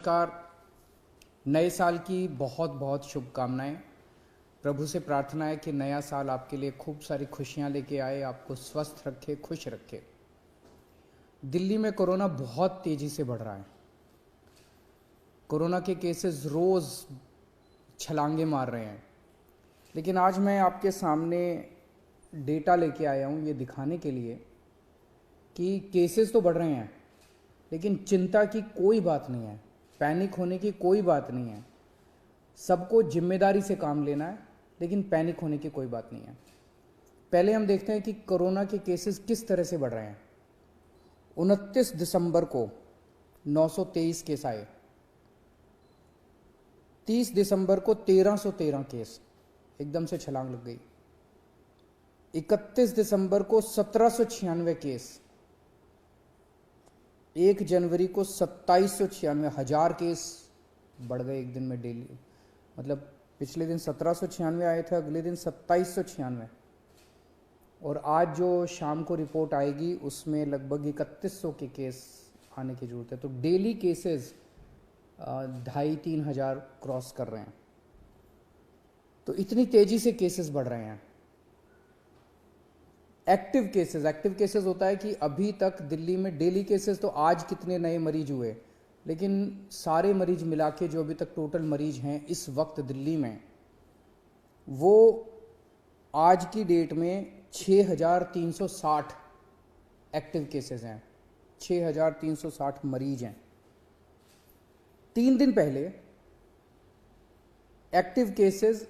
नमस्कार। नए साल की बहुत बहुत शुभकामनाएं। प्रभु से प्रार्थना है कि नया साल आपके लिए खूब सारी खुशियां लेके आए, आपको स्वस्थ रखे, खुश रखे। दिल्ली में कोरोना बहुत तेजी से बढ़ रहा है। कोरोना के केसेस रोज छलांगे मार रहे हैं। लेकिन आज मैं आपके सामने डेटा लेके आया हूं ये दिखाने के लिए कि केसेस तो बढ़ रहे हैं, लेकिन चिंता की कोई बात नहीं है, पैनिक होने की कोई बात नहीं है। सबको जिम्मेदारी से काम लेना है, लेकिन पैनिक होने की कोई बात नहीं है। पहले हम देखते हैं कि कोरोना के केसेस किस तरह से बढ़ रहे हैं। 29 दिसंबर को 923 केस आए, 30 दिसंबर को 1313 केस, एकदम से छलांग लग गई। 31 दिसंबर को 1796 केस, 1 जनवरी को 2796, 1000 केस बढ़ गए एक दिन में डेली। मतलब पिछले दिन 1796 आए थे, अगले दिन 2796, और आज जो शाम को रिपोर्ट आएगी उसमें लगभग 3100 के केस आने की जरूरत है। तो डेली केसेस 2500-3000 हजार क्रॉस कर रहे हैं। तो इतनी तेजी से केसेस बढ़ रहे हैं। एक्टिव केसेस होता है कि अभी तक दिल्ली में डेली केसेस, तो आज कितने नए मरीज हुए, लेकिन सारे मरीज मिला के जो अभी तक टोटल मरीज हैं इस वक्त दिल्ली में, वो आज की डेट में 6360 एक्टिव केसेस हैं, 6360 मरीज हैं। 3 दिन पहले एक्टिव केसेस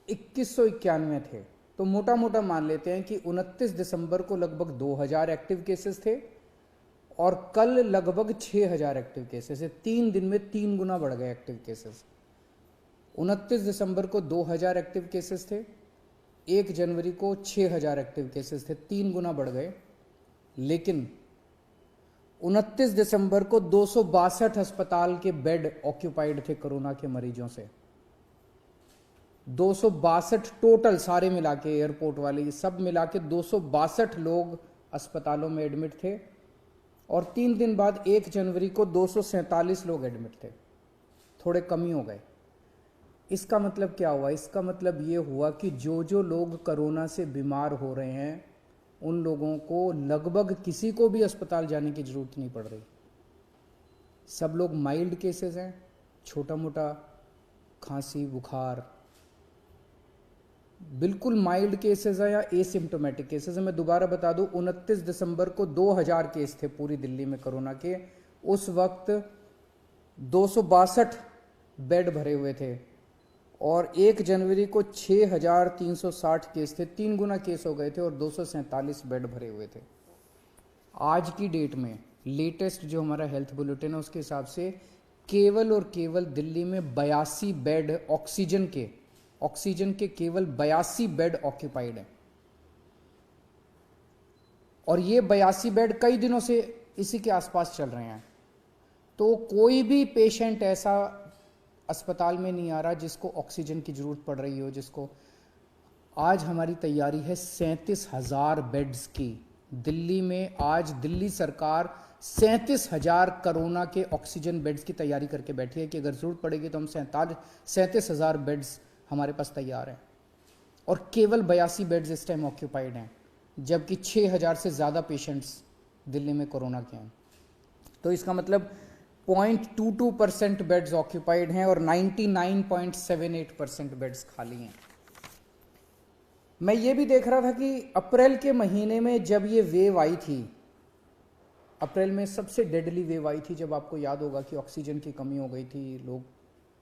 2191 थे। तो मोटा मोटा मान लेते हैं कि 29 दिसंबर को लगभग 2000 एक्टिव केसेस थे और कल लगभग 6000 एक्टिव केसेस है। 3 दिन में 3 गुना बढ़ गए एक्टिव केसेस। 29 दिसंबर को 2000 एक्टिव केसेस थे, 1 जनवरी को 6000 एक्टिव केसेस थे, 3 गुना बढ़ गए। लेकिन 29 दिसंबर को 262 अस्पताल के बेड ऑक्यूपाइड थे कोरोना के मरीजों से। 262 टोटल, सारे मिला के, एयरपोर्ट वाले सब मिला के 262 लोग अस्पतालों में एडमिट थे। और 3 दिन बाद 1 जनवरी को 247 लोग एडमिट थे, थोड़े कम ही हो गए। इसका मतलब क्या हुआ? इसका मतलब ये हुआ कि जो लोग कोरोना से बीमार हो रहे हैं उन लोगों को लगभग किसी को भी अस्पताल जाने की जरूरत नहीं पड़ रही। सब लोग माइल्ड केसेस हैं, छोटा मोटा खांसी बुखार, बिल्कुल माइल्ड केसेस है या एसिम्टोमेटिक केसेस है। मैं दोबारा बता दूं, 29 दिसंबर को 2000 केस थे पूरी दिल्ली में कोरोना के। उस वक्त 262 बेड भरे हुए थे और 1 जनवरी को 6360 केस थे, 3 गुना केस हो गए थे और 247 बेड भरे हुए थे। आज की डेट में लेटेस्ट जो हमारा हेल्थ बुलेटिन है उसके हिसाब से केवल और केवल दिल्ली में 82 बेड ऑक्सीजन के केवल 82 बेड ऑक्यूपाइड हैं। और ये 82 बेड कई दिनों से इसी के आसपास चल रहे हैं। तो कोई भी पेशेंट ऐसा अस्पताल में नहीं आ रहा जिसको ऑक्सीजन की जरूरत पड़ रही हो। जिसको आज हमारी तैयारी है 37,000 बेड्स की। दिल्ली में आज दिल्ली सरकार 37,000 कोरोना के ऑक्सीजन बेड्स की तैयारी करके बैठी है कि अगर जरूरत पड़ेगी तो हम 37,000 बेड्स हमारे पास तैयार हैं। और केवल 82 बेड्स इस टाइम ऑक्यूपाइड हैं, जबकि 6000 से ज़्यादा पेशेंट्स दिल्ली में कोरोना के हैं। तो इसका मतलब 0.22% बेड्स ऑक्यूपाइड हैं और 99.78% बेड्स खाली हैं। मैं ये भी देख रहा था कि अप्रैल के महीने में जब ये वेव आई थी, अप्रैल में सबसे डेडली वेव आई थी, जब आपको याद होगा कि ऑक्सीजन की कमी हो गई थी, लोग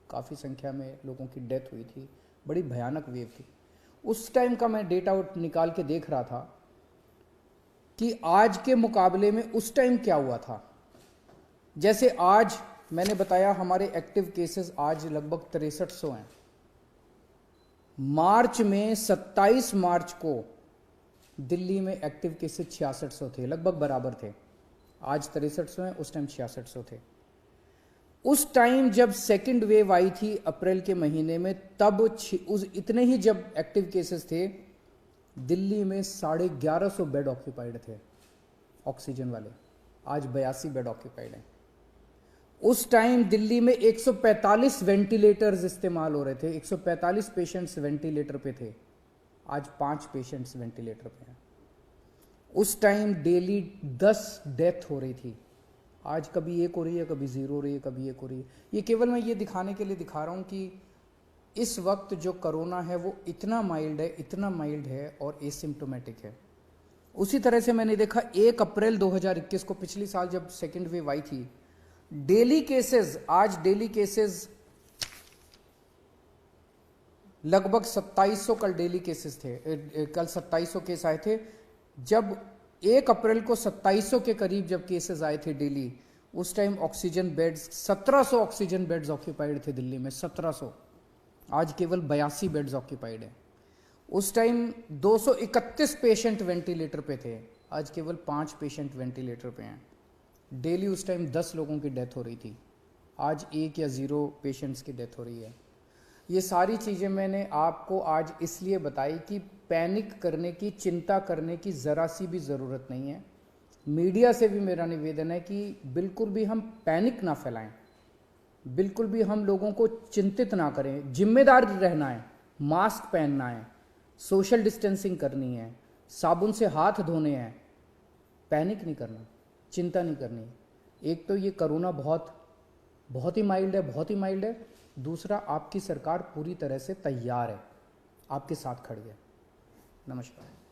काफ़ी संख्या में लोगों की डेथ हुई थी, बड़ी भयानक वेव थी। उस टाइम का मैं डेटा निकाल के देख रहा था कि आज के मुकाबले में उस टाइम क्या हुआ था। जैसे आज मैंने बताया हमारे एक्टिव केसेस आज लगभग 6300 हैं। मार्च में 27 मार्च को दिल्ली में एक्टिव केसेस 6600 थे, लगभग बराबर थे। आज 6300 हैं, उस टाइम 6600 थे। उस टाइम जब सेकंड वेव आई थी अप्रैल के महीने में, तब इतने ही जब एक्टिव केसेस थे, दिल्ली में 1150 बेड ऑक्यूपाइड थे ऑक्सीजन वाले। आज 82 बेड ऑक्यूपाइड हैं। उस टाइम दिल्ली में 145 वेंटिलेटर्स इस्तेमाल हो रहे थे, 145 पेशेंट्स वेंटिलेटर पे थे, आज 5 पेशेंट्स वेंटिलेटर पे हैं। उस टाइम डेली 10 डेथ हो रही थी, आज कभी 1 हो रही है, कभी 0 हो रही है, कभी 1 हो रही है। ये केवल मैं ये दिखाने के लिए दिखा रहा हूँ कि इस वक्त जो कोरोना है वो इतना माइल्ड है, इतना माइल्ड है और एसिम्प्टोमेटिक है। उसी तरह से मैंने देखा 1 अप्रैल 2021 को, पिछली साल जब सेकेंड वेव आई थी, डेली केसेस, आज डेली केसेस लगभग 2700, कल डेली केसेस थे, कल 2700 केस आए थे। जब 1 अप्रैल को 2700 के करीब जब केसेस आए थे डेली, उस time oxygen beds 1700 oxygen beds occupied थे दिल्ली में, 1700। आज केवल 82 बेड्स ऑक्यूपाइड है। उस टाइम 231 पेशेंट वेंटिलेटर पे थे, आज केवल 5 पेशेंट वेंटिलेटर पे हैं। डेली उस टाइम 10 लोगों की डेथ हो रही थी, आज 1 या 0 पेशेंट्स की डेथ हो रही है। ये सारी चीज़ें मैंने आपको आज इसलिए बताई कि पैनिक करने की, चिंता करने की ज़रा सी भी ज़रूरत नहीं है। मीडिया से भी मेरा निवेदन है कि बिल्कुल भी हम पैनिक ना फैलाएं, बिल्कुल भी हम लोगों को चिंतित ना करें। जिम्मेदार रहना है, मास्क पहनना है, सोशल डिस्टेंसिंग करनी है, साबुन से हाथ धोने हैं, पैनिक नहीं करना, चिंता नहीं करनी। एक तो ये कोरोना बहुत ही माइल्ड है, बहुत ही माइल्ड है। दूसरा, आपकी सरकार पूरी तरह से तैयार है, आपके साथ खड़ी है। नमस्कार।